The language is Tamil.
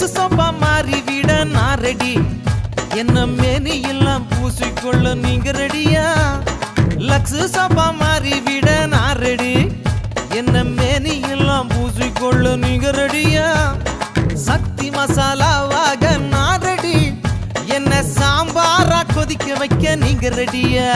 லக்ஸ் சோபா மாறி விட நான் ரெடி என்ன மேனி எல்லாம் பூசிக்கொள்ள நீங்க ரெடியா லக்ஸ் சோபா மாறி விட நான் ரெடி என்ன மேனி எல்லாம் பூசிக்கொள்ள நீங்க ரெடியா சக்தி மசாலாவாக நான் ரெடி என்ன சாம்பாரா கொதிக்க வைக்க நீங்க ரெடியா